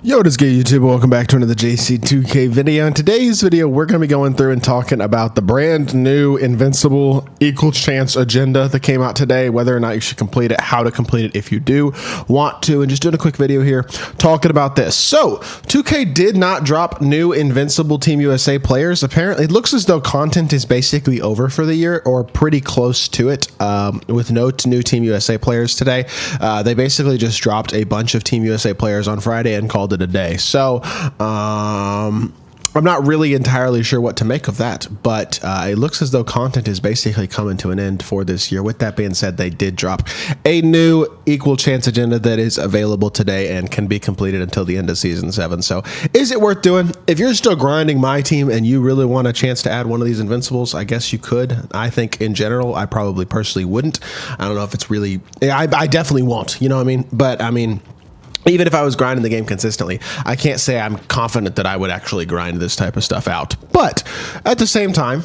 Yo, what is good, YouTube? Welcome back to another JC2K video. In today's video, we're going to be going through and talking about the brand new Invincible equal chance agenda that came out today, whether or not you should complete it, how to complete it if you do want to, and just doing a quick video here talking about this. So, 2K did not drop new Invincible Team USA players. Apparently, it looks as though content is basically over for the year, or pretty close to it, with no new Team USA players today. They basically just dropped a bunch of Team USA players on Friday and called it a day. So I'm not really entirely sure what to make of that, but it looks as though content is basically coming to an end for this year. With that being said, they did drop a new equal chance agenda that is available today and can be completed until the end of season 7. So is it worth doing? If you're still grinding my team and you really want a chance to add one of these Invincibles, I guess you could. I think in general, I probably personally wouldn't. I don't know if it's really, I definitely won't, you know what I mean? But I mean, even if I was grinding the game consistently, I can't say I'm confident that I would actually grind this type of stuff out. But at the same time,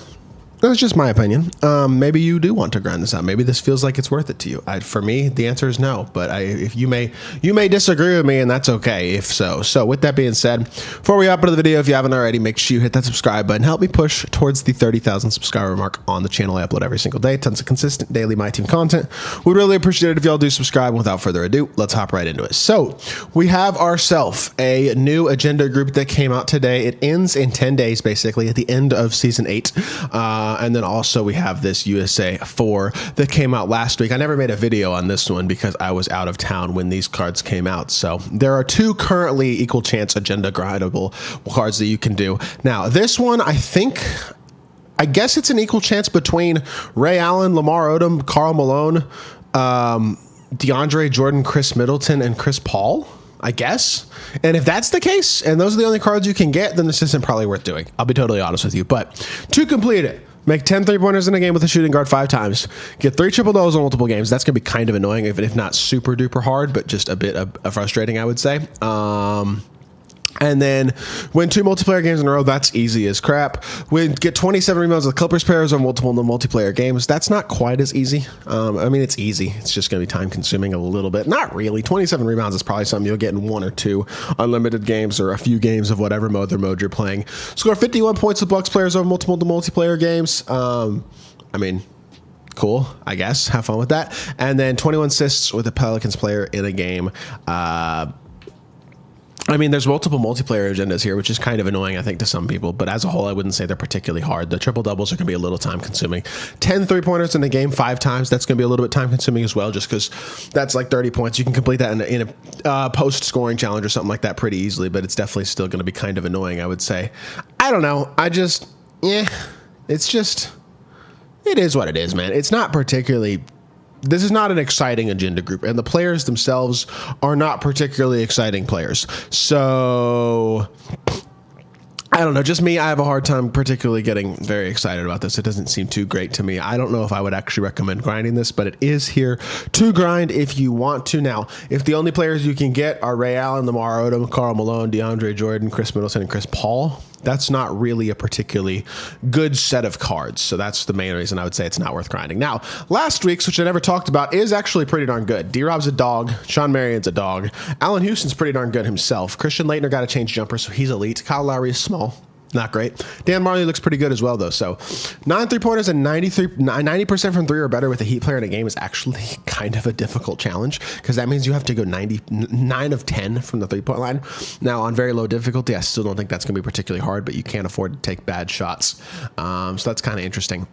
that's just my opinion. Maybe you do want to grind this out. Maybe this feels like it's worth it to you. For me, the answer is no. But if you may disagree with me, and that's okay if so. So with that being said, before we hop into the video, if you haven't already, make sure you hit that subscribe button. Help me push towards the 30,000 subscriber mark on the channel. I upload every single day. Tons of consistent daily My Team content. We'd really appreciate it if y'all do subscribe. Without further ado, let's hop right into it. So we have ourselves a new agenda group that came out today. It ends in 10 days, basically, at the end of Season 8. And then also we have this USA 4 that came out last week. I never made a video on this one because I was out of town when these cards came out. So there are two currently equal chance agenda grindable cards that you can do. Now, this one, I guess it's an equal chance between Ray Allen, Lamar Odom, Karl Malone, DeAndre Jordan, Chris Middleton, and Chris Paul, I guess. And if that's the case, and those are the only cards you can get, then this isn't probably worth doing. I'll be totally honest with you. But to complete it, make 10 three-pointers in a game with a shooting guard 5 times. Get 3 triple doubles in multiple games. That's going to be kind of annoying, even if not super duper hard, but just a bit frustrating, I would say. And then win 2 multiplayer games in a row. That's easy as crap. We get 27 rebounds with Clippers players on multiple multiplayer games. That's not quite as easy. I mean, it's easy. It's just going to be time consuming a little bit. Not really. 27 rebounds is probably something you'll get in 1 or 2 unlimited games or a few games of whatever mode you're playing. Score 51 points with Bucks players over multiple multiplayer games. I mean, cool, I guess. Have fun with that. And then 21 assists with a Pelicans player in a game. I mean, there's multiple multiplayer agendas here, which is kind of annoying, I think, to some people. But as a whole, I wouldn't say they're particularly hard. The triple doubles are going to be a little time consuming. 10 three-pointers in the game 5 times. That's going to be a little bit time consuming as well, just because that's like 30 points. You can complete that in a post-scoring challenge or something like that pretty easily, but it's definitely still going to be kind of annoying, I would say. I don't know. It is what it is, man. It's not particularly... This is not an exciting agenda group, and the players themselves are not particularly exciting players. So, I don't know. Just me, I have a hard time particularly getting very excited about this. It doesn't seem too great to me. I don't know if I would actually recommend grinding this, but it is here to grind if you want to. Now, if the only players you can get are Ray Allen, Lamar Odom, Karl Malone, DeAndre Jordan, Chris Middleton, and Chris Paul, that's not really a particularly good set of cards. So that's the main reason I would say it's not worth grinding. Now, last week's, which I never talked about, is actually pretty darn good. D-Rob's a dog. Sean Marion's a dog. Allen Houston's pretty darn good himself. Christian Laettner got a change jumper, so he's elite. Kyle Lowry is small. Not great. Dan Marley looks pretty good as well, though. So 9 three-pointers and 90% from 3 or better with a Heat player in a game is actually kind of a difficult challenge, because that means you have to go 9 of 10 from the three-point line. Now, on very low difficulty, I still don't think that's going to be particularly hard, but you can't afford to take bad shots. So that's kind of interesting.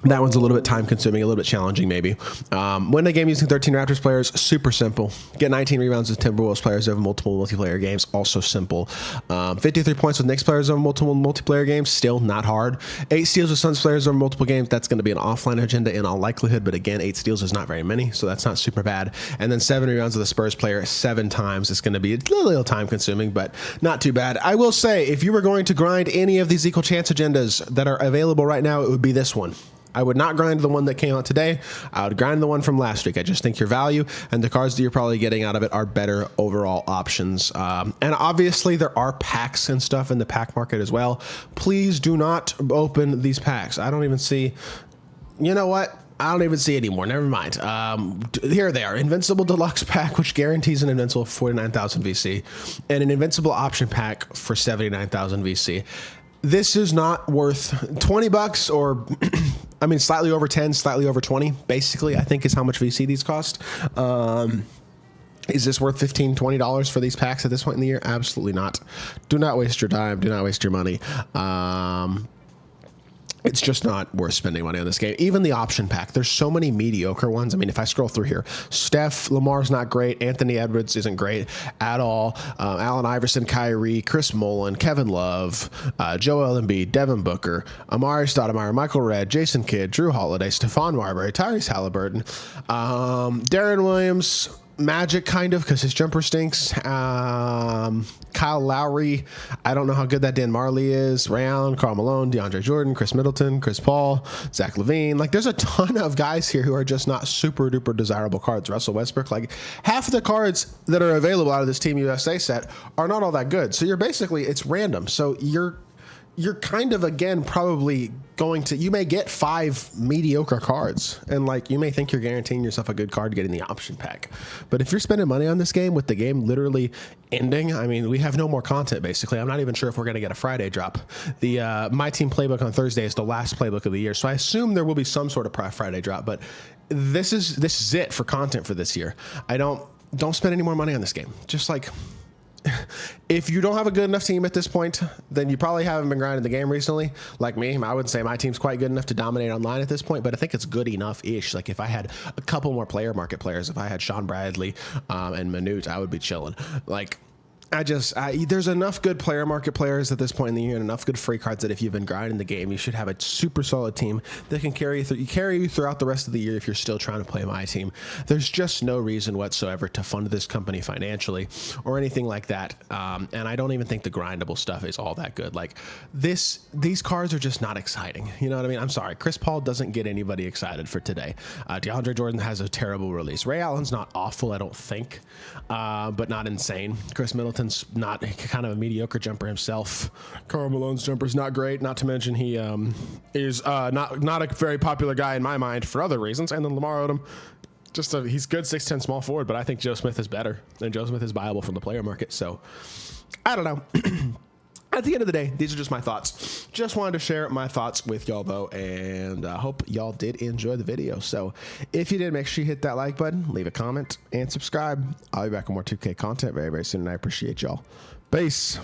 That one's a little bit time consuming, a little bit challenging maybe. Win a game using 13 Raptors players, super simple. Get 19 rebounds with Timberwolves players over multiple multiplayer games, also simple. 53 points with Knicks players over multiple multiplayer games, still not hard. 8 steals with Suns players over multiple games, that's going to be an offline agenda in all likelihood, but again, 8 steals is not very many, so that's not super bad. And then 7 rebounds with a Spurs player 7 times. It's going to be a little time consuming, but not too bad. I will say, if you were going to grind any of these equal chance agendas that are available right now, it would be this one. I would not grind the one that came out today. I would grind the one from last week. I just think your value and the cards that you're probably getting out of it are better overall options. And obviously there are packs and stuff in the pack market as well. Please do not open these packs. I don't even see, you know what? I don't even see anymore. Never mind. Here they are. Invincible Deluxe Pack, which guarantees an Invincible 49,000 VC, and an Invincible Option Pack for 79,000 VC. This is not worth $20 or, I mean, slightly over 10, slightly over 20, basically, I think is how much VC these cost. Is this worth $15, $20 for these packs at this point in the year? Absolutely not. Do not waste your time. Do not waste your money. It's just not worth spending money on this game. Even the option pack, there's so many mediocre ones. I mean, if I scroll through here, Steph, Lamar's not great. Anthony Edwards isn't great at all. Allen Iverson, Kyrie, Chris Mullin, Kevin Love, Joel Embiid, Devin Booker, Amari Stoudemire, Michael Redd, Jason Kidd, Drew Holiday, Stephon Marbury, Tyrese Halliburton, Darren Williams, Magic, kind of, because his jumper stinks. Kyle Lowry, I don't know how good that Dan Marley is. Ray Allen, Karl Malone, DeAndre Jordan, Chris Middleton, Chris Paul, Zach LaVine. Like, there's a ton of guys here who are just not super duper desirable cards. Russell Westbrook, like half of the cards that are available out of this Team USA set are not all that good. So you're basically, it's random. So you're kind of, again, probably going to, you may get 5 mediocre cards, and like you may think you're guaranteeing yourself a good card getting the option pack. But if you're spending money on this game with the game literally ending, I mean, we have no more content basically. I'm not even sure if we're going to get a Friday drop. The My Team playbook on Thursday is the last playbook of the year, so I assume there will be some sort of Friday drop. But this is it for content for this year. Don't spend any more money on this game. Just like, if you don't have a good enough team at this point, then you probably haven't been grinding the game recently. Like me, I would say my team's quite good enough to dominate online at this point, but I think it's good enough-ish. Like if I had a couple more player market players, if I had Sean Bradley and Manute, I would be chilling. Like, there's enough good player market players at this point in the year and enough good free cards that if you've been grinding the game, you should have a super solid team that can carry you throughout the rest of the year if you're still trying to play my team. There's just no reason whatsoever to fund this company financially or anything like that. And I don't even think the grindable stuff is all that good. Like these cards are just not exciting. You know what I mean? I'm sorry. Chris Paul doesn't get anybody excited for today. DeAndre Jordan has a terrible release. Ray Allen's not awful, I don't think, but not insane. Chris Middleton not kind of a mediocre jumper himself. Karl Malone's jumper's not great, not to mention he is not a very popular guy in my mind for other reasons. And then Lamar Odom, he's good 6'10" small forward, but I think Joe Smith is better, and Joe Smith is viable from the player market. So I don't know. At the end of the day, these are just my thoughts. Just wanted to share my thoughts with y'all, though, and I hope y'all did enjoy the video. So if you did, make sure you hit that like button, leave a comment, and subscribe. I'll be back with more 2K content very, very soon, and I appreciate y'all. Peace.